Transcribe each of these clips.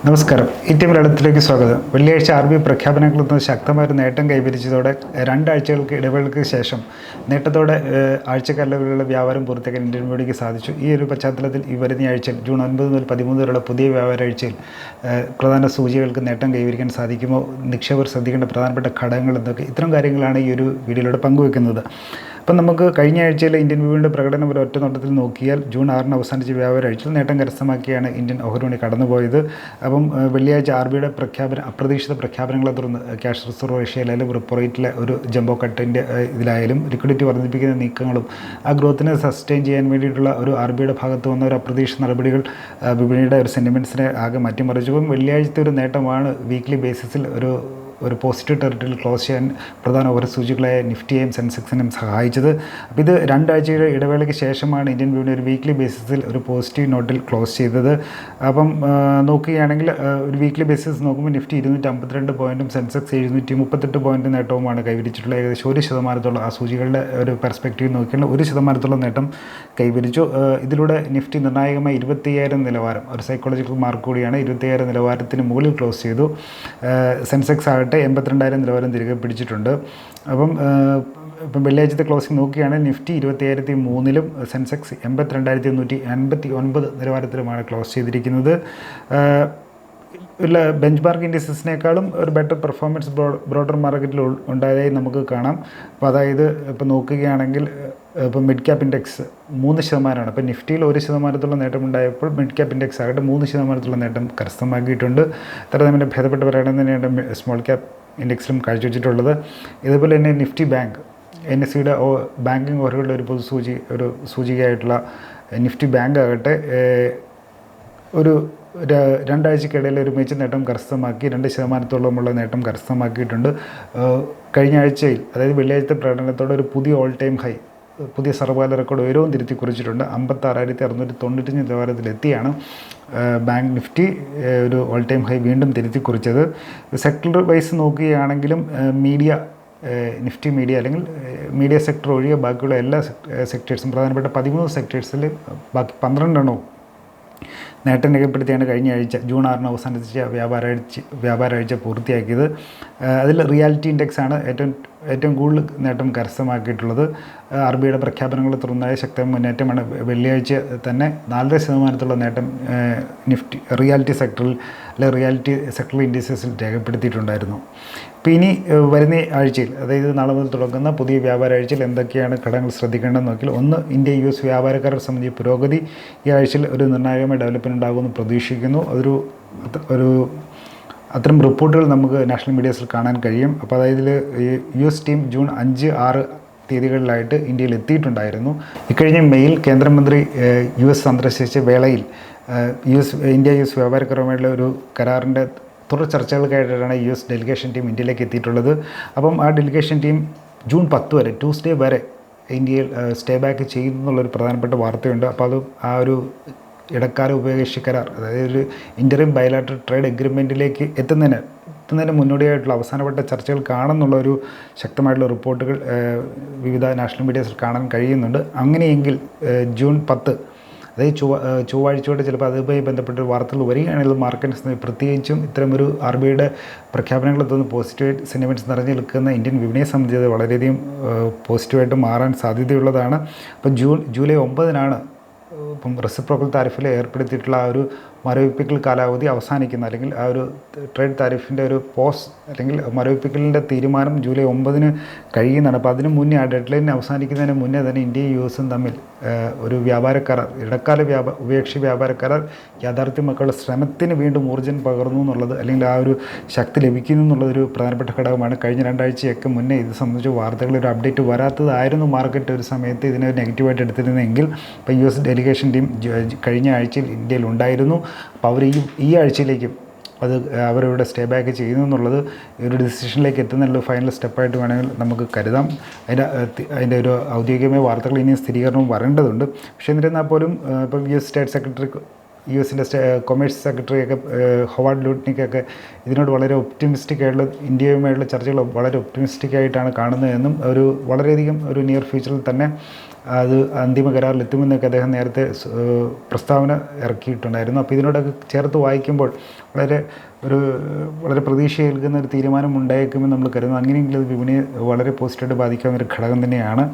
നമസ്കാരം. ഇന്ത്യ മലയാളത്തിലേക്ക് സ്വാഗതം. വെള്ളിയാഴ്ച RBI പ്രഖ്യാപനങ്ങളിൽ നിന്ന് ശക്തമായൊരു നേട്ടം കൈവരിച്ചതോടെ രണ്ടാഴ്ചകൾക്ക് ഇടവേളയ്ക്ക് ശേഷം നേട്ടത്തോടെ ആഴ്ചക്കാലങ്ങളിലുള്ള വ്യാപാരം പൂർത്തിയാക്കാൻ ഇന്ത്യൻ വിപണിക്ക് സാധിച്ചു. ഈ ഒരു പശ്ചാത്തലത്തിൽ ഈ വരുന്ന ആഴ്ചയിൽ ജൂൺ 9 മുതൽ 13 വരെയുള്ള പുതിയ വ്യാപാരാഴ്ചയിൽ പ്രധാന സൂചികൾക്ക് നേട്ടം കൈവരിക്കാൻ സാധിക്കുമോ, നിക്ഷേപകർ ശ്രദ്ധിക്കേണ്ട പ്രധാനപ്പെട്ട ഘടകങ്ങൾ എന്തൊക്കെ, ഇത്തരം കാര്യങ്ങളാണ് ഈ ഒരു വീഡിയോയിലൂടെ പങ്കുവെക്കുന്നത്. അപ്പം നമുക്ക് കഴിഞ്ഞ ആഴ്ചയിലെ ഇന്ത്യൻ വിപണിയുടെ പ്രകടനം ഒരു ഒറ്റ നോട്ടത്തിൽ നോക്കിയാൽ ജൂൺ 6 അവസാനിച്ച വ്യാപാരാഴ്ചയിൽ നേട്ടം കരസ്ഥമാക്കിയാണ് ഇന്ത്യൻ ഓഹരി വിപണി കടന്നുപോയത്. അപ്പം വെള്ളിയാഴ്ച RBIയുടെ അപ്രതീക്ഷിത പ്രഖ്യാപനങ്ങളെ തുടർന്ന് ക്യാഷ് റിസർവ് റേഷ്യയിലായാലും റിപ്പോ റേറ്റിലെ ഒരു ജംബോ കട്ടിൻ്റെ ഇതിലായാലും ലിക്വിഡിറ്റി വർദ്ധിപ്പിക്കുന്ന നീക്കങ്ങളും ആ ഗ്രോത്തിനെ സസ്റ്റെയിൻ ചെയ്യാൻ വേണ്ടിയിട്ടുള്ള ഒരു RBIയുടെ ഭാഗത്ത് വന്ന ഒരു അപ്രതീക്ഷിത നടപടികൾ വിപണിയുടെ ഒരു സെൻറ്റിമെൻറ്റ്സിനെ ആകെ മാറ്റിമറിച്ചപ്പം വെള്ളിയാഴ്ചത്തെ ഒരു നേട്ടമാണ് വീക്ക്ലി ബേസിസിൽ ഒരു പോസിറ്റീവ് ടെറിട്ടറിയിൽ ക്ലോസ് ചെയ്യാൻ പ്രധാന ഓരോ സൂചികളായ നിഫ്റ്റിയെയും സെൻസെക്സിനെയും സഹായിച്ചത്. അപ്പോൾ ഇത് രണ്ടാഴ്ചയുടെ ഇടവേളയ്ക്ക് ശേഷമാണ് ഇന്ത്യൻ വിപണി ഒരു വീക്ക്ലി ബേസിസിൽ ഒരു പോസിറ്റീവ് നോട്ടിൽ ക്ലോസ് ചെയ്തത്. അപ്പം നോക്കുകയാണെങ്കിൽ ഒരു വീക്ക്ലി ബേസിസ് നോക്കുമ്പോൾ നിഫ്റ്റി 252 പോയിൻറ്റും സെൻസെക്സ് 738 പോയിൻറ്റ് നേട്ടവുമാണ് കൈവരിച്ചിട്ടുള്ളത്. ഏകദേശം 1% ആ സൂചികളുടെ ഒരു പെർസ്പെക്റ്റീവ് നോക്കിയാൽ 1% നേട്ടം കൈവരിച്ചു. ഇതിലൂടെ നിഫ്റ്റി നിർണായകമായി 25,000 നിലവാരം, ഒരു സൈക്കോളജിക്കൽ മാർക്ക് കൂടിയാണ്, 25,000 നിലവാരത്തിന് മുകളിൽ ക്ലോസ് ചെയ്തു. സെൻസെക്സ് 82,000 നിലവാരം തിരികെ പിടിച്ചിട്ടുണ്ട്. അപ്പം വെള്ളിയാഴ്ചത്തെ ക്ലോസിംഗ് നോക്കുകയാണെങ്കിൽ നിഫ്റ്റി 20,003-ലും സെൻസെക്സ് 82,189 നിലവാരത്തിലുമാണ് ക്ലോസ് ചെയ്തിരിക്കുന്നത്. ബെഞ്ച് മാർക്ക് ഇൻഡിസസിനേക്കാളും ഒരു ബെറ്റർ പെർഫോമൻസ് ബ്രോഡർ മാർക്കറ്റിൽ ഉണ്ടായതായി നമുക്ക് കാണാം. അപ്പോൾ അതായത് ഇപ്പോൾ നോക്കുകയാണെങ്കിൽ ഇപ്പോൾ മിഡ് ക്യാപ്പ് ഇൻഡെക്സ് 3%. ഇപ്പോൾ നിഫ്റ്റിയിൽ 1% നേട്ടമുണ്ടായപ്പോൾ മിഡ് ക്യാപ്പ് ഇൻഡെക്സ് ആകട്ടെ 3% നേട്ടം കരസ്ഥമാക്കിയിട്ടുണ്ട്. താരതമ്യേന ഭേദപ്പെട്ട പ്രകടനം തന്നെയാണ് സ്മോൾ ക്യാപ്പ് ഇൻഡെക്സിലും കാഴ്ചവെച്ചിട്ടുള്ളത്. ഇതുപോലെ തന്നെ നിഫ്റ്റി ബാങ്ക് NSEയുടെ ബാങ്കിങ് ഓഹരികളുടെ ഒരു സൂചികയായിട്ടുള്ള നിഫ്റ്റി ബാങ്ക് ആകട്ടെ ഒരു രണ്ടാഴ്ചക്കിടയിൽ ഒരു മികച്ച നേട്ടം കരസ്ഥമാക്കി 2%-ഓളമുള്ള നേട്ടം കരസ്ഥമാക്കിയിട്ടുണ്ട്. കഴിഞ്ഞ ആഴ്ചയിൽ, അതായത് വെള്ളിയാഴ്ചത്തെ പ്രകടനത്തോടെ ഒരു പുതിയ ഓൾ ടൈം ഹൈ, പുതിയ സർവകാല റെക്കോർഡ് ഉയരവും തിരുത്തി കുറിച്ചിട്ടുണ്ട്. 56,695 നിലവാരത്തിലെത്തിയാണ് ബാങ്ക് നിഫ്റ്റി ഒരു ഓൾ ടൈം ഹൈ വീണ്ടും തിരുത്തി കുറിച്ചത്. സെക്ടർ വൈസ് നോക്കുകയാണെങ്കിലും നിഫ്റ്റി മീഡിയ അല്ലെങ്കിൽ മീഡിയ സെക്ടർ ഒഴികെ ബാക്കിയുള്ള എല്ലാ സെക്ടേഴ്സും, പ്രധാനപ്പെട്ട 13 സെക്ടേഴ്സിൽ ബാക്കി 12 നേട്ടം രേഖപ്പെടുത്തിയാണ് കഴിഞ്ഞ ആഴ്ച ജൂൺ 6 അവസാനിച്ച വ്യാപാരാഴ്ച പൂർത്തിയാക്കിയത്. അതിൽ റിയാലിറ്റി ഇൻഡെക്സാണ് ഏറ്റവും കൂടുതൽ നേട്ടം കരസ്ഥമാക്കിയിട്ടുള്ളത്. RBIയുടെ പ്രഖ്യാപനങ്ങളെ തുടർന്നായ ശക്തമായ മുന്നേറ്റമാണ്. വെള്ളിയാഴ്ച തന്നെ 4% നേട്ടം നിഫ്റ്റി റിയാലിറ്റി സെക്ടറിൽ ഇൻഡിസസിൽ രേഖപ്പെടുത്തിയിട്ടുണ്ടായിരുന്നു. അപ്പോൾ ഇനി വരുന്ന ആഴ്ചയിൽ, അതായത് നാളെ മുതൽ തുടങ്ങുന്ന പുതിയ വ്യാപാരാഴ്ചയിൽ എന്തൊക്കെയാണ് ഘടകങ്ങൾ ശ്രദ്ധിക്കേണ്ടതെന്ന് നോക്കിയാൽ, ഒന്ന്, ഇന്ത്യ-US വ്യാപാരക്കാരെ സംബന്ധിച്ച പുരോഗതി ഈ ആഴ്ചയിൽ ഒരു നിർണായകമായ ഡെവലപ്മെൻറ്റ് ഉണ്ടാകുമെന്ന് പ്രതീക്ഷിക്കുന്നു. അത്തരം റിപ്പോർട്ടുകൾ നമുക്ക് നാഷണൽ മീഡിയാസിൽ കാണാൻ കഴിയും. അപ്പോൾ അതായത് US ടീം ജൂൺ 5, 6 തീയതികളിലായിട്ട് ഇന്ത്യയിൽ എത്തിയിട്ടുണ്ടായിരുന്നു. ഇക്കഴിഞ്ഞ മെയിൽ കേന്ദ്രമന്ത്രി US സന്ദർശിച്ച വേളയിൽ ഇന്ത്യ-US വ്യാപാരക്കരമായിട്ടുള്ള ഒരു കരാറിൻ്റെ തുടർ ചർച്ചകൾക്കായിട്ടാണ് US ഡെലിഗേഷൻ ടീം ഇന്ത്യയിലേക്ക് എത്തിയിട്ടുള്ളത്. അപ്പം ആ ഡെലിഗേഷൻ ടീം ജൂൺ 10 വരെ, ട്യൂസ്ഡേ വരെ ഇന്ത്യയിൽ സ്റ്റേ ബാക്ക് ചെയ്യുന്നുള്ളൊരു പ്രധാനപ്പെട്ട വാർത്തയുണ്ട്. അപ്പോൾ അത് ആ ഒരു ഇടക്കാല ഉഭയകക്ഷി കരാർ, അതായത് ഒരു ഇൻ്ററിം ബയലാറ്ററൽ ട്രേഡ് എഗ്രിമെൻറ്റിലേക്ക് എത്തുന്നതിന് മുന്നോടിയായിട്ടുള്ള അവസാനപ്പെട്ട ചർച്ചകൾ കാണുന്നുള്ളൊരു ശക്തമായിട്ടുള്ള റിപ്പോർട്ടുകൾ വിവിധ നാഷണൽ മീഡിയാസിൽ കാണാൻ കഴിയുന്നുണ്ട്. അങ്ങനെയെങ്കിൽ ജൂൺ 10, അതായത് ചൊവ്വാഴ്ചയോടെ ചിലപ്പോൾ അതുമായി ബന്ധപ്പെട്ട വാർത്തകൾ വരികയാണെങ്കിൽ മാർക്കറ്റ്സ്, പ്രത്യേകിച്ചും ഇത്തരമൊരു RBIയുടെ പ്രഖ്യാപനങ്ങളിൽ തോന്നുന്ന പോസിറ്റീവ് സെൻറ്റിമെൻറ്റ്സ് നിറഞ്ഞു നിൽക്കുന്ന ഇന്ത്യൻ വിപണിയെ സംബന്ധിച്ചത് വളരെയധികം പോസിറ്റീവായിട്ട് മാറാൻ സാധ്യതയുള്ളതാണ്. അപ്പോൾ ജൂലൈ 9 ഇപ്പം റെസിപ്രോക്കൽ താരിഫിൽ ഏർപ്പെടുത്തിയിട്ടുള്ള ആ ഒരു മരവിപ്പിക്കൽ കാലാവധി അവസാനിക്കുന്ന, അല്ലെങ്കിൽ ആ ഒരു ട്രേഡ് താരിഫിൻ്റെ ഒരു അല്ലെങ്കിൽ മരവിപ്പിക്കലിൻ്റെ തീരുമാനം ജൂലൈ 9 കഴിയുന്നതാണ്. അപ്പോൾ അതിന് മുന്നേ, ആ ഡെഡ് ലൈൻ അവസാനിക്കുന്നതിന് മുന്നേ തന്നെ ഇന്ത്യയും US തമ്മിൽ ഒരു വ്യാപാരക്കരാർ, ഇടക്കാല ഉഭയകക്ഷി വ്യാപാരക്കരാർ യാഥാർത്ഥ്യമാക്കാനുള്ള ശ്രമത്തിന് വീണ്ടും ഊർജ്ജം പകർന്നു എന്നുള്ളത്, അല്ലെങ്കിൽ ആ ഒരു ശക്തി ലഭിക്കുന്നു എന്നുള്ളതൊരു പ്രധാനപ്പെട്ട ഘടകമാണ്. കഴിഞ്ഞ 2 ആഴ്ചയൊക്കെ മുന്നേ ഇത് സംബന്ധിച്ച് വാർത്തകളൊരു അപ്ഡേറ്റ് വരാത്തതായിരുന്നു മാർക്കറ്റ് ഒരു സമയത്ത് ഇതിനെ നെഗറ്റീവായിട്ട് എടുത്തിരുന്നെങ്കിൽ. ഇപ്പോൾ US ഡെലിഗേഷൻ ടീം കഴിഞ്ഞ ആഴ്ചയിൽ ഇന്ത്യയിൽ ഉണ്ടായിരുന്നു. അപ്പോൾ അവർ ഈ ആഴ്ചയിലേക്കും അത് അവരിവിടെ സ്റ്റേ ബാക്ക് ചെയ്യുന്നു എന്നുള്ളത് ഒരു ഡിസിഷനിലേക്ക് എത്തുന്നുള്ള ഫൈനൽ സ്റ്റെപ്പായിട്ട് വേണമെങ്കിൽ നമുക്ക് കരുതാം. അതിൻ്റെ ഒരു ഔദ്യോഗികമായ വാർത്തകൾ ഇനിയും സ്ഥിരീകരണവും വരേണ്ടതുണ്ട്. പക്ഷേ എന്നിരുന്നാൽ പോലും ഇപ്പോൾ സ്റ്റേറ്റ് സെക്രട്ടറി, US കൊമേഴ്സ് സെക്രട്ടറിയൊക്കെ ഹൊവാർഡ് ലൂട്ട്നിക്കൊക്കെ ഇതിനോട് വളരെ ഒപ്റ്റിമിസ്റ്റിക് ആയിട്ടുള്ള, ഇന്ത്യയുമായുള്ള ചർച്ചകൾ വളരെ ഒപ്റ്റിമിസ്റ്റിക് ആയിട്ടാണ് കാണുന്നതെന്നും വളരെയധികം ഒരു നിയർ ഫ്യൂച്ചറിൽ തന്നെ അത് അന്തിമ കരാറിലെത്തുമെന്നൊക്കെ അദ്ദേഹം നേരത്തെ പ്രസ്താവന ഇറക്കിയിട്ടുണ്ടായിരുന്നു. അപ്പോൾ ഇതിനോടൊക്കെ ചേർത്ത് വായിക്കുമ്പോൾ വളരെ പ്രതീക്ഷയേൽക്കുന്ന ഒരു തീരുമാനം ഉണ്ടായേക്കുമെന്ന് നമ്മൾ കരുതുന്നു. അങ്ങനെയെങ്കിൽ അത് വിപണിയെ വളരെ പോസിറ്റീവായിട്ട് ബാധിക്കാവുന്ന ഒരു ഘടകം തന്നെയാണ്.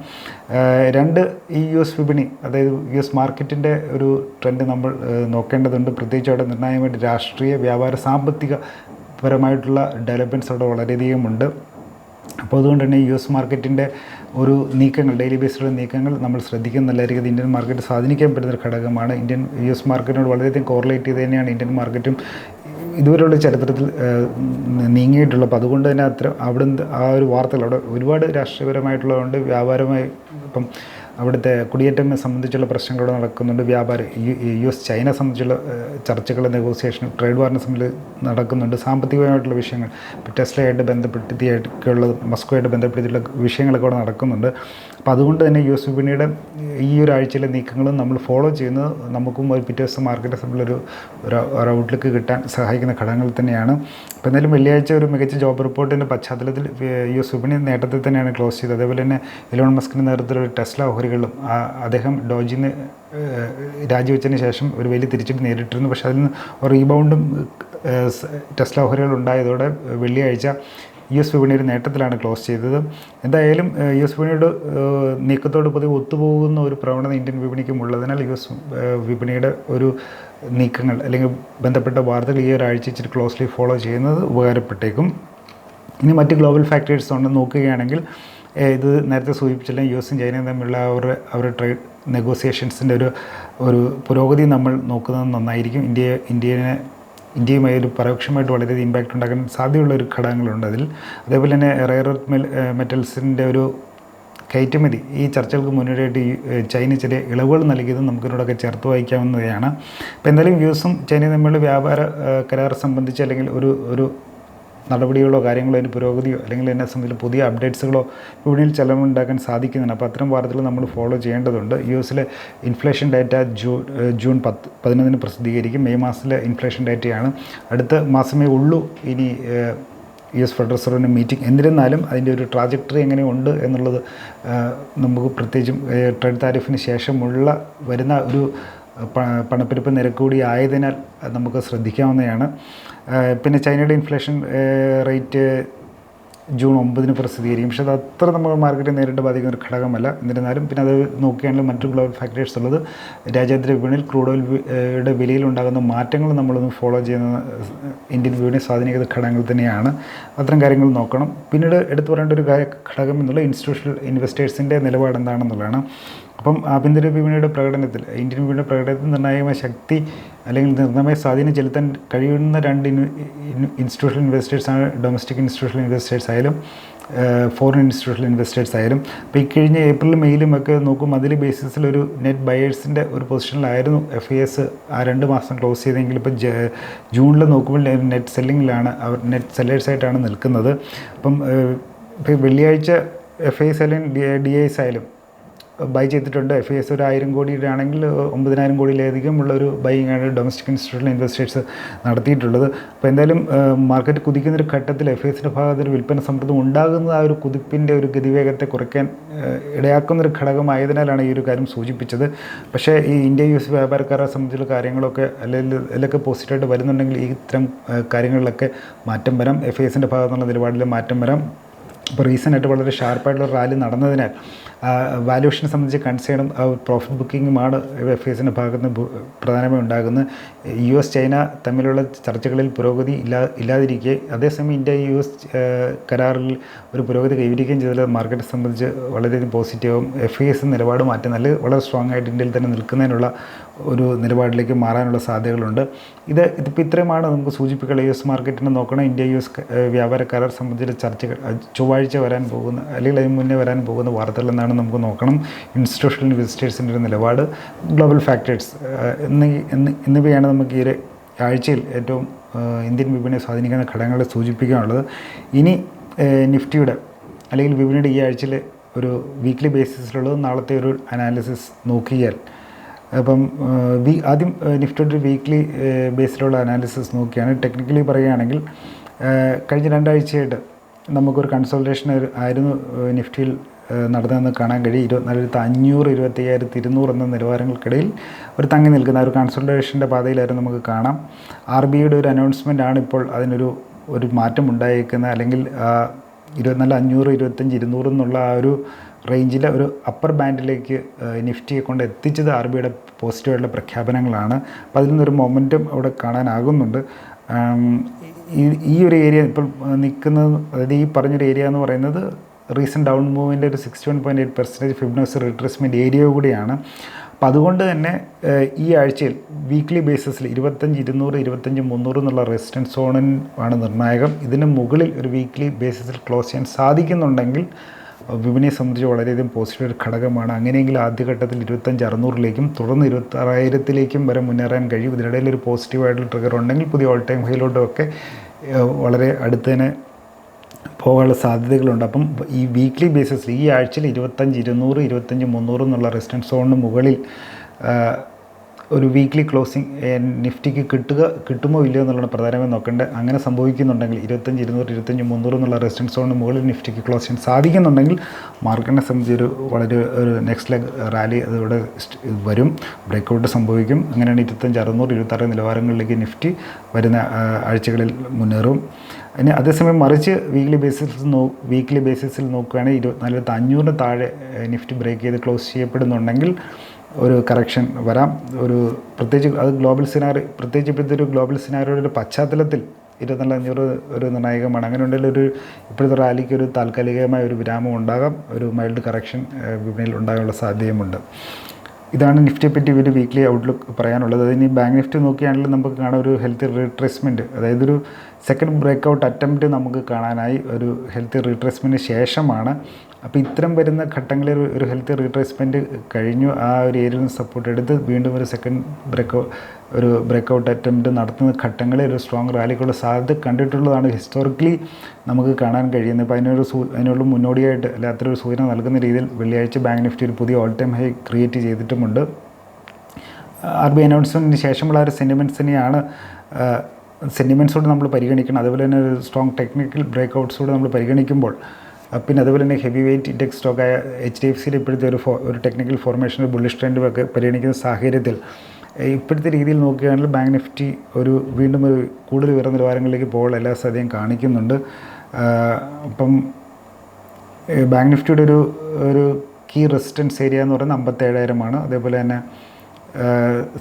രണ്ട്, ഈ US വിപണി, അതായത് US മാർക്കറ്റിൻ്റെ ഒരു ട്രെൻഡ് നമ്മൾ നോക്കേണ്ടതുണ്ട്. പ്രത്യേകിച്ച് അവിടെ നിർണായകമായിട്ട് രാഷ്ട്രീയ, വ്യാപാര, സാമ്പത്തിക പരമായിട്ടുള്ള ഡെവലപ്മെൻറ്റ്സ് അവിടെ വളരെയധികം ഉണ്ട്. അപ്പോൾ അതുകൊണ്ട് തന്നെ US മാർക്കറ്റിൻ്റെ ഒരു നീക്കങ്ങൾ, ഡെയിലി ബേസിലുള്ള നീക്കങ്ങൾ നമ്മൾ ശ്രദ്ധിക്കുന്നത് നല്ലതായിരിക്കും. അത് ഇന്ത്യൻ മാർക്കറ്റ് സ്വാധീനിക്കാൻ പറ്റുന്നൊരു ഘടകമാണ്. US മാർക്കറ്റിനോട് വളരെയധികം കോറിലേറ്റ് ചെയ്ത് തന്നെയാണ് ഇന്ത്യൻ മാർക്കറ്റും ഇതുവരെയുള്ള ചരിത്രത്തിൽ നീങ്ങിയിട്ടുള്ളത്. അപ്പോൾ അതുകൊണ്ട് തന്നെ അവിടുന്ന് ആ ഒരു വാർത്തകൾ അവിടെ ഒരുപാട് രാഷ്ട്രീയപരമായിട്ടുള്ളതുകൊണ്ട്, വ്യാപാരമായി ഇപ്പം അവിടുത്തെ കുടിയേറ്റം സംബന്ധിച്ചുള്ള പ്രശ്നങ്ങൾ നടക്കുന്നുണ്ട്. US ചൈന സംബന്ധിച്ചുള്ള ചർച്ചകൾ, നെഗോസിയേഷൻ, ട്രേഡ് വാറിനെ സംബന്ധിച്ച് നടക്കുന്നുണ്ട്. സാമ്പത്തികമായിട്ടുള്ള വിഷയങ്ങൾ, ഇപ്പോൾ ടെസ്ലയായിട്ട് ബന്ധപ്പെടുത്തിയൊക്കെയുള്ളത്, മസ്കോയായിട്ട് ബന്ധപ്പെടുത്തിയിട്ടുള്ള വിഷയങ്ങളൊക്കെ അവിടെ നടക്കുന്നുണ്ട്. അപ്പോൾ അതുകൊണ്ട് തന്നെ US വിപണിയുടെ ഈ ഒരാഴ്ചയിലെ നീക്കങ്ങളും നമ്മൾ ഫോളോ ചെയ്യുന്നത് നമുക്കും ഒരു പിറ്റേ ദിവസം മാർക്കറ്റ് സംബന്ധിച്ചൊരു ഔട്ട്ലുക്ക് കിട്ടാൻ സഹായിക്കുന്ന ഘടകങ്ങൾ തന്നെയാണ്. അപ്പോൾ എന്തായാലും വെള്ളിയാഴ്ച ഒരു മികച്ച ജോബ് റിപ്പോർട്ടിൻ്റെ പശ്ചാത്തലത്തിൽ US വിപണി നേട്ടത്തിൽ തന്നെയാണ് ക്ലോസ് ചെയ്തത്. അതേപോലെ തന്നെ എലോൺ മസ്കിൻ്റെ നേതൃത്വത്തിലുള്ള ടെസ്ല ഓഹരികളിലും അദ്ദേഹം ഡോജിന് രാജിവെച്ചതിന് ശേഷം ഒരു വലിയ തിരിച്ചടി നേരിട്ടിരുന്നു. പക്ഷേ അതിൽ നിന്ന് റീബൗണ്ടും ടെസ്ല ഓഹരികൾ ഉണ്ടായതോടെ വെള്ളിയാഴ്ച US വിപണി ഒരു നേട്ടത്തിലാണ് ക്ലോസ് ചെയ്തത്. എന്തായാലും US വിപണിയുടെ നീക്കത്തോട് പൊതുവെ ഒത്തുപോകുന്ന ഒരു പ്രവണത ഇന്ത്യൻ വിപണിക്കും ഉള്ളതിനാൽ US വിപണിയുടെ ഒരു നീക്കങ്ങൾ അല്ലെങ്കിൽ ബന്ധപ്പെട്ട വാർത്തകൾ ഈ ഒരാഴ്ച ഇച്ചിരി ക്ലോസ്ലി ഫോളോ ചെയ്യുന്നത് ഉപകാരപ്പെട്ടേക്കും. ഇനി മറ്റ് ഗ്ലോബൽ ഫാക്ടേഴ്സ് ഉണ്ട് നോക്കുകയാണെങ്കിൽ, ഇത് നേരത്തെ സൂചിപ്പിച്ചില്ല, US-ഉം ചൈനയും തമ്മിലുള്ള അവരുടെ ട്രേഡ് നെഗോസിയേഷൻസിൻ്റെ ഒരു പുരോഗതി നമ്മൾ നോക്കുന്നത് നന്നായിരിക്കും. ഇന്ത്യയുമായി ഒരു പരോക്ഷമായിട്ട് വളരെയധികം ഇമ്പാക്റ്റ് ഉണ്ടാക്കാൻ സാധ്യതയുള്ള ഒരു ഘടകങ്ങളുണ്ട് അതിൽ. അതേപോലെ തന്നെ റെയർ എർത്ത് മെറ്റൽസിൻ്റെ ഒരു കയറ്റുമതി, ഈ ചർച്ചകൾക്ക് മുന്നോടിയായിട്ട് ചൈന ചില ഇളവുകൾ നൽകിയത് നമുക്കിതിനോടൊക്കെ ചേർത്ത് വായിക്കാവുന്നതാണ്. അപ്പോൾ എന്തായാലും US-ഉം ചൈനയും തമ്മിലുള്ള വ്യാപാര കരാർ സംബന്ധിച്ച് അല്ലെങ്കിൽ ഒരു നടപടികളോ കാര്യങ്ങളോ അതിന് പുരോഗതിയോ അല്ലെങ്കിൽ എന്നെ സംബന്ധിച്ച് പുതിയ അപ്ഡേറ്റ്സുകളോ വിപണിയിൽ ചെലവുണ്ടാക്കാൻ സാധിക്കുന്നുണ്ട്. അപ്പോൾ അത്തരം വാർത്തകൾ നമ്മൾ ഫോളോ ചെയ്യേണ്ടതുണ്ട്. US-ലെ ഇൻഫ്ലേഷൻ ഡാറ്റ ജൂൺ 11 പ്രസിദ്ധീകരിക്കും. മെയ് മാസത്തിലെ ഇൻഫ്ലേഷൻ ഡാറ്റയാണ്. അടുത്ത മാസമേ ഉള്ളൂ ഇനി US ഫെഡറൽ റിസർവിൻ്റെ മീറ്റിംഗ്. എന്നിരുന്നാലും അതിൻ്റെ ഒരു ട്രാജക്ടറി എങ്ങനെയുണ്ട് എന്നുള്ളത് നമുക്ക് പ്രത്യേകിച്ചും ട്രേഡ് താരിഫിന് ശേഷമുള്ള വരുന്ന ഒരു പണപ്പെരുപ്പ് നിരക്ക് കൂടി ആയതിനാൽ നമുക്ക് ശ്രദ്ധിക്കാവുന്നതാണ്. പിന്നെ ചൈനയുടെ ഇൻഫ്ലേഷൻ റേറ്റ് ജൂൺ 9 പ്രസിദ്ധീകരിക്കും. പക്ഷേ അത് അത്ര നമ്മൾ മാർക്കറ്റ് നേരിട്ട് ബാധിക്കുന്ന ഒരു ഘടകമല്ല. എന്നിരുന്നാലും പിന്നെ അത് നോക്കുകയാണെങ്കിൽ മറ്റു ഗ്ലോബൽ ഫാക്ടേഴ്സ് ഉള്ളത് രാജ്യാന്തര വിപണിയിൽ ക്രൂഡ് ഓയിൽയുടെ വിലയിലുണ്ടാകുന്ന മാറ്റങ്ങൾ നമ്മളൊന്ന് ഫോളോ ചെയ്യുന്ന ഇന്ത്യൻ വിപണിയെ സ്വാധീനിക്കുന്ന ഘടകങ്ങൾ തന്നെയാണ്. അത്തരം കാര്യങ്ങൾ നോക്കണം. പിന്നീട് എടുത്തു പറയേണ്ട ഒരു ഘടകം എന്നുള്ള ഇൻസ്റ്റിറ്റ്യൂഷണൽ ഇൻവെസ്റ്റേഴ്സിൻ്റെ നിലപാട് എന്താണെന്നുള്ളതാണ്. അപ്പം ആഭ്യന്തര വിപണിയുടെ പ്രകടനത്തിൽ, ഇന്ത്യൻ വിപണിയുടെ പ്രകടനത്തിൽ നിർണായകമായ ശക്തി അല്ലെങ്കിൽ നിർണായകമായ സ്വാധീനം ചെലുത്താൻ കഴിയുന്ന രണ്ട് ഇൻസ്റ്റിറ്റ്യൂഷണൽ ഇൻവെസ്റ്റേഴ്സാണ് ഡൊമസ്റ്റിക് ഇൻസ്റ്റിറ്റ്യൂഷണൽ ഇൻവെസ്റ്റേഴ്സ് ആയാലും ഫോറിൻ ഇൻസ്റ്റിറ്റ്യൂഷണൽ ഇൻവെസ്റ്റേഴ്സ് ആയാലും. അപ്പോൾ ഈ കഴിഞ്ഞ ഏപ്രിലും മെയിലും ഒക്കെ നോക്കും അതിൽ ബേസിസിൽ ഒരു നെറ്റ് ബയേഴ്സിൻ്റെ ഒരു പൊസിഷനിലായിരുന്നു FIS ആ 2 മാസം ക്ലോസ് ചെയ്തെങ്കിൽ ഇപ്പോൾ ജൂണിൽ നോക്കുമ്പോൾ നെറ്റ് സെല്ലിങ്ങിലാണ്, അവർ നെറ്റ് സെല്ലേഴ്സായിട്ടാണ് നിൽക്കുന്നത്. അപ്പം ഇപ്പോൾ വെള്ളിയാഴ്ച FIS ആയാലും DIS ആയാലും ബൈ ചെയ്തിട്ടുണ്ട്. FIS ഒരു 1000 കോടിയുടെ ആണെങ്കിൽ 9000 കോടിയിലധികം ഉള്ള ഒരു ബൈയിങ് ആണ് ഡൊമസ്റ്റിക് ഇൻസ്റ്റിറ്റ്യൂഷണൽ ഇൻവെസ്റ്റേഴ്സ് നടത്തിയിട്ടുള്ളത്. അപ്പോൾ എന്തായാലും മാർക്കറ്റ് കുതിക്കുന്നൊരു ഘട്ടത്തിൽ FISൻ്റെ ഭാഗത്ത് ഒരു വിൽപ്പന സമ്മർദ്ദം ഉണ്ടാകുന്ന ആ ഒരു കുതിപ്പിൻ്റെ ഒരു ഗതിവേഗത്തെ കുറയ്ക്കാൻ ഇടയാക്കുന്നൊരു ഘടകമായതിനാലാണ് ഈ ഒരു കാര്യം സൂചിപ്പിച്ചത്. പക്ഷേ ഈ ഇന്ത്യ US വ്യാപാരക്കാരെ സംബന്ധിച്ചുള്ള കാര്യങ്ങളൊക്കെ അതിലൊക്കെ പോസിറ്റീവായിട്ട് വരുന്നുണ്ടെങ്കിൽ ഈ ഇത്തരം കാര്യങ്ങളിലൊക്കെ മാറ്റം വരാം. FISൻ്റെ ഭാഗത്തുനിന്നുള്ള നിലപാടിൽ മാറ്റം വരാം. ഇപ്പോൾ റീസെൻ്റായിട്ട് വളരെ ഷാർപ്പായിട്ടുള്ള റാലി നടന്നതിനാൽ വാല്യൂഷനെ സംബന്ധിച്ച് കൺസേണും പ്രോഫിറ്റ് ബുക്കിങ്ങുമാണ് FISൻ്റെ ഭാഗത്ത് നിന്ന് പ്രധാനമായി ഉണ്ടാകുന്നത്. US ചൈന തമ്മിലുള്ള ചർച്ചകളിൽ പുരോഗതി ഇല്ലാതിരിക്കെ അതേസമയം ഇന്ത്യ US കരാറിൽ ഒരു പുരോഗതി കൈവരിക്കുകയും ചെയ്തത് മാർക്കറ്റ് സംബന്ധിച്ച് വളരെയധികം പോസിറ്റീവും FIS നിലപാട് മാറ്റി വളരെ സ്ട്രോങ് ആയിട്ട് ഇന്ത്യയിൽ തന്നെ നിൽക്കുന്നതിനുള്ള ഒരു നിലപാടിലേക്ക് മാറാനുള്ള സാധ്യതകളുണ്ട്. ഇതിപ്പോൾ ഇത്രയുമാണ് നമുക്ക് സൂചിപ്പിക്കുക. US മാർക്കറ്റിനെ നോക്കണം. ഇന്ത്യ US വ്യാപാര കരാർ സംബന്ധിച്ച ചർച്ചകൾ ചൊവ്വാഴ്ച വരാൻ പോകുന്ന അല്ലെങ്കിൽ അതിന് മുന്നേ വരാൻ പോകുന്ന വാർത്തകൾ എന്നാണ് നമുക്ക് നോക്കണം. ഇൻസ്റ്റിറ്റ്യൂഷണൽ ഇൻവെസ്റ്റേഴ്സിൻ്റെ ഒരു നിലപാട്, ഗ്ലോബൽ ഫാക്ടേഴ്സ് എന്നിവയാണ് നമുക്ക് ഈ ആഴ്ചയിൽ ഏറ്റവും ഇന്ത്യൻ വിപണിയെ സ്വാധീനിക്കുന്ന ഘടകങ്ങളെ സൂചിപ്പിക്കാനുള്ളത്. ഇനി നിഫ്റ്റിയുടെ അല്ലെങ്കിൽ വിപണിയുടെ ഈ ആഴ്ചയിൽ ഒരു വീക്ക്ലി ബേസിസിലുള്ളത് നാളത്തെ ഒരു അനാലിസിസ് നോക്കിയാൽ, അപ്പം ആദ്യം നിഫ്റ്റിയുടെ വീക്ക്ലി ബേസിലുള്ള അനാലിസിസ് നോക്കിയാണ്. ടെക്നിക്കലി പറയുകയാണെങ്കിൽ കഴിഞ്ഞ 2 ആഴ്ചയായിട്ട് നമുക്കൊരു കൺസോൾട്ടേഷൻ ആയിരുന്നു നിഫ്റ്റിയിൽ നടന്നതെന്ന് കാണാൻ കഴിയും. 24,500 25,200 എന്ന നിലവാരങ്ങൾക്കിടയിൽ ഒരു തങ്ങി നിൽക്കുന്ന ഒരു കൺസോളിഡേഷൻ്റെ പാതയിലായിരുന്നു നമുക്ക് കാണാം. RBIയുടെ ഒരു അനൗൺസ്മെൻ്റ് ആണ് ഇപ്പോൾ ഒരു മാറ്റം ഉണ്ടായേക്കുന്നത്. അല്ലെങ്കിൽ 24,500 25,200 എന്നുള്ള ആ ഒരു റേഞ്ചിലെ ഒരു അപ്പർ ബാൻഡിലേക്ക് നിഫ്റ്റിയെ കൊണ്ട് എത്തിച്ചത് RBIയുടെ പോസിറ്റീവായിട്ടുള്ള പ്രഖ്യാപനങ്ങളാണ്. അപ്പോൾ അതിൽ നിന്നൊരു മൊമെൻറ്റം അവിടെ കാണാനാകുന്നുണ്ട്. ഈ ഒരു ഏരിയ ഇപ്പോൾ നിൽക്കുന്നത്, അതായത് ഈ പറഞ്ഞൊരു ഏരിയ എന്ന് പറയുന്നത് റീസെൻറ്റ് ഡൗൺ മൂവിൻ്റെ ഒരു 61.8% ഫിബൊനാച്ചി റിട്രേസ്മെൻറ്റ് ഏരിയ കൂടിയാണ്. അപ്പോൾ അതുകൊണ്ട് തന്നെ ഈ ആഴ്ചയിൽ വീക്ക്ലി ബേസിസിൽ 25,200 25,300 എന്നുള്ള റെസിസ്റ്റൻസ് സോണിൻ ആണ് നിർണായകം. ഇതിന് മുകളിൽ ഒരു വീക്ക്ലി ബേസിസിൽ ക്ലോസ് ചെയ്യാൻ സാധിക്കുന്നുണ്ടെങ്കിൽ വിപണിയെ സംബന്ധിച്ച് വളരെയധികം പോസിറ്റീവ് ഒരു ഘടകമാണ്. അങ്ങനെയെങ്കിൽ ആദ്യഘട്ടത്തിൽ 25,600ലേക്കും തുടർന്ന് 26,000ലേക്കും വരെ മുന്നേറാൻ കഴിയും. ഇതിനിടയിൽ ഒരു പോസിറ്റീവായിട്ടുള്ള ട്രിഗർ ഉണ്ടെങ്കിൽ പുതിയ ഓൾ ടൈം ഹൈയിലോട്ടുമൊക്കെ വളരെ അടുത്ത് തന്നെ പോകാനുള്ള സാധ്യതകളുണ്ട്. അപ്പം ഈ വീക്ക്ലി ബേസിസിൽ ഈ ആഴ്ചയിൽ 25,200 25,300 എന്നുള്ള റെസിസ്റ്റൻസ് സോണിന് മുകളിൽ ഒരു വീക്ക്ലി ക്ലോസിങ് നിഫ്റ്റിക്ക് കിട്ടുമോ ഇല്ലയോ എന്നുള്ളതാണ് പ്രധാനമായി നോക്കേണ്ടത്. അങ്ങനെ സംഭവിക്കുന്നുണ്ടെങ്കിൽ 25,200 25,300 എന്നുള്ള റെസിസ്റ്റൻസ് സോണിന് മുകളിൽ നിഫ്റ്റിക്ക് ക്ലോസ് ചെയ്യാൻ സാധിക്കുന്നുണ്ടെങ്കിൽ മാർക്കറ്റിനെ സംബന്ധിച്ച് ഒരു നെക്സ്റ്റ് ലെഗ് റാലി അതിവിടെ വരും, ബ്രേക്കൗട്ട് സംഭവിക്കും. അങ്ങനെയാണ് 25,600 26 നിലവാരങ്ങളിലേക്ക് നിഫ്റ്റി വരുന്ന ആഴ്ചകളിൽ മുന്നേറും. ഇനി അതേസമയം മറിച്ച് വീക്ക്ലി ബേസിസിൽ നോക്കുകയാണെങ്കിൽ 24,500 താഴെ നിഫ്റ്റി ബ്രേക്ക് ചെയ്ത് ക്ലോസ് ചെയ്യപ്പെടുന്നുണ്ടെങ്കിൽ ഒരു കറക്ഷൻ വരാം. പ്രത്യേകിച്ച് അത് പ്രത്യേകിച്ച് ഇപ്പോഴത്തെ ഒരു ഗ്ലോബൽ സിനാരിയോയുടെ ഒരു പശ്ചാത്തലത്തിൽ 24,500 ഒരു നിർണായകമാണ്. അങ്ങനെ ഉണ്ടെങ്കിൽ ഇപ്പോഴത്തെ റാലിക്ക് ഒരു താൽക്കാലികമായ ഒരു വിരാമം ഉണ്ടാകാം, ഒരു മൈൽഡ് കറക്ഷൻ വിപണിയിൽ ഉണ്ടാകാനുള്ള സാധ്യതയുമുണ്ട്. ഇതാണ് നിഫ്റ്റിയെ പറ്റി ഒരു വീക്ക്ലി ഔട്ട്ലുക്ക് പറയാനുള്ളത്. അതിന് ബാങ്ക് നിഫ്റ്റി നോക്കുകയാണെങ്കിൽ നമുക്ക് കാണാം ഒരു ഹെൽത്തി റിട്രേസ്മെൻറ്റ്, അതായത് ഒരു സെക്കൻഡ് ബ്രേക്കൗട്ട് അറ്റംപ്റ്റ് നമുക്ക് കാണാനായി ഒരു ഹെൽത്തി റിട്രേസ്മെൻറ്റിന് ശേഷമാണ്. അപ്പോൾ ഇത്തരം വരുന്ന ഘട്ടങ്ങളിൽ ഒരു ഹെൽത്തി റിട്രേസ്മെൻറ്റ് കഴിഞ്ഞു ആ ഒരു ഏരിയയിൽ നിന്ന് സപ്പോർട്ട് എടുത്ത് വീണ്ടും ഒരു സെക്കൻഡ് ബ്രേക്കൗട്ട് അറ്റംപ്റ്റ് നടത്തുന്ന ഘട്ടങ്ങളിൽ ഒരു സ്ട്രോങ് റാലിക്കുള്ള സാധ്യത കണ്ടിട്ടുള്ളതാണ് ഹിസ്റ്റോറിക്കലി നമുക്ക് കാണാൻ കഴിയുന്നത്. അപ്പോൾ അതിനുള്ള മുന്നോടിയായിട്ട് അല്ലെ അത്രയൊരു സൂചന നൽകുന്ന രീതിയിൽ വെള്ളിയാഴ്ച ബാങ്ക് നിഫ്റ്റി ഒരു പുതിയ ഓൾ ടൈം ഹൈ ക്രിയേറ്റ് ചെയ്തിട്ടുമുണ്ട്. RBI അനൗൺസ്മെൻറ്റിന് ശേഷമുള്ള ഒരു സെൻറ്റിമെൻറ്റ്സോട് നമ്മൾ പരിഗണിക്കണം. അതുപോലെ തന്നെ ഒരു സ്ട്രോങ് ടെക്നിക്കൽ ബ്രേക്കൗട്ട്സോട് നമ്മൾ പരിഗണിക്കുമ്പോൾ പിന്നെ അതുപോലെ തന്നെ ഹെവി വെയിറ്റ് ഇൻഡെക്സ് സ്റ്റോക്കായ HDFCയിൽ ഇപ്പോഴത്തെ ഒരു ടെക്നിക്കൽ ഫോർമേഷൻ ബുള്ളിഷ് ട്രെൻഡും ഒക്കെ പരിഗണിക്കുന്ന സാഹചര്യത്തിൽ ഇപ്പോഴത്തെ രീതിയിൽ നോക്കുകയാണെങ്കിൽ ബാങ്ക് നിഫ്റ്റി വീണ്ടും ഒരു കൂടുതൽ ഉയർന്ന നിലവാരങ്ങളിലേക്ക് പോകാനുള്ള എല്ലാ സാധ്യതയും കാണിക്കുന്നുണ്ട്. അപ്പം ബാങ്ക് നിഫ്റ്റിയുടെ ഒരു കീ റെസിസ്റ്റൻസ് ഏരിയ എന്ന് പറയുന്നത് 57,000 അതേപോലെ തന്നെ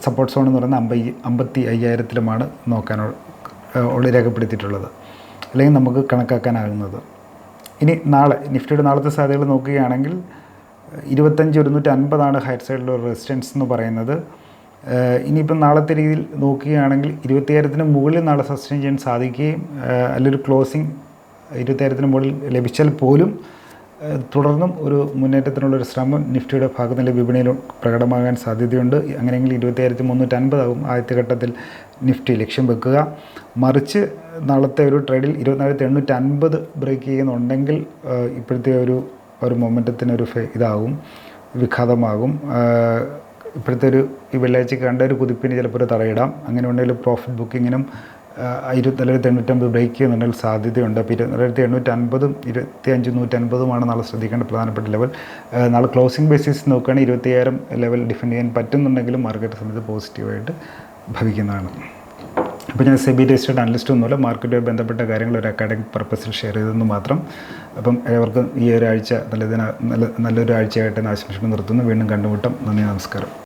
സപ്പോർട്ട് സോൺ എന്ന് പറയുന്നത് 55,000 നോക്കാനുള്ള രേഖപ്പെടുത്തിയിട്ടുള്ളത്, അല്ലെങ്കിൽ നമുക്ക് കണക്കാക്കാനാകുന്നത്. ഇനി നിഫ്റ്റിയുടെ നാളത്തെ സാധ്യതകൾ നോക്കുകയാണെങ്കിൽ 25,150 ഹയർ സൈഡിലുള്ള റെസിസ്റ്റൻസ് എന്ന് പറയുന്നത്. ഇനിയിപ്പം നാളത്തെ രീതിയിൽ നോക്കുകയാണെങ്കിൽ 20,000 മുകളിൽ നാളെ സസ്റ്റെയിൻ ചെയ്യാൻ സാധിക്കുകയും അല്ലെങ്കിൽ ക്ലോസിങ് 20,000 മുകളിൽ ലഭിച്ചാൽ പോലും തുടർന്നും ഒരു മുന്നേറ്റത്തിനുള്ളൊരു ശ്രമം നിഫ്റ്റിയുടെ ഭാഗത്തുനിന്ന് വിപണിയിൽ പ്രകടമാകാൻ സാധ്യതയുണ്ട്. അങ്ങനെയെങ്കിൽ 20,350 ആകും ആദ്യത്തെ ഘട്ടത്തിൽ നിഫ്റ്റി ലക്ഷ്യം വെക്കുക. മറിച്ച് നാളത്തെ ഒരു ട്രേഡിൽ 24,850 ബ്രേക്ക് ചെയ്യുന്നുണ്ടെങ്കിൽ ഇപ്പോഴത്തെ ഒരു മൊമെൻറ്റത്തിനൊരു വിഘാതമാകും. ഇപ്പോഴത്തെ ഈ വെള്ളിയാഴ്ച കണ്ട ഒരു കുതിപ്പിന് ചിലപ്പോൾ ഒരു തടയിടാം. അങ്ങനെ ഉണ്ടെങ്കിൽ പ്രോഫിറ്റ് ബുക്കിങ്ങിനും 24,850 ബ്രേക്ക് ചെയ്യുന്നുണ്ടെങ്കിൽ സാധ്യതയുണ്ട്. അപ്പോൾ 24,850 25,150 നാളെ ശ്രദ്ധിക്കേണ്ട പ്രധാനപ്പെട്ട ലെവൽ. നാളെ ക്ലോസിംഗ് ബേസിസ് നോക്കുകയാണെങ്കിൽ 20,000 ലെവൽ ഡിഫെൻഡ് ചെയ്യാൻ പറ്റുന്നുണ്ടെങ്കിലും മാർക്കറ്റ് സമയത്ത് പോസിറ്റീവായിട്ട് ഭവിക്കുന്നതാണ്. അപ്പോൾ ഞാൻ സെബി രജിസ്റ്റേർഡ് അനലിസ്റ്റ് ഒന്നുമില്ല, മാർക്കറ്റുമായി ബന്ധപ്പെട്ട കാര്യങ്ങൾ ഒരു അക്കാഡമിക് പർപ്പസിൽ ഷെയർ ചെയ്തെന്ന് മാത്രം. അപ്പം എല്ലാവർക്കും ഈ ഒരാഴ്ച നല്ലൊരു ആഴ്ചയായിട്ട് ആശംസിച്ച് നിർത്തുന്നു. വീണ്ടും കണ്ടുമുട്ടാം. നന്ദി, നമസ്കാരം.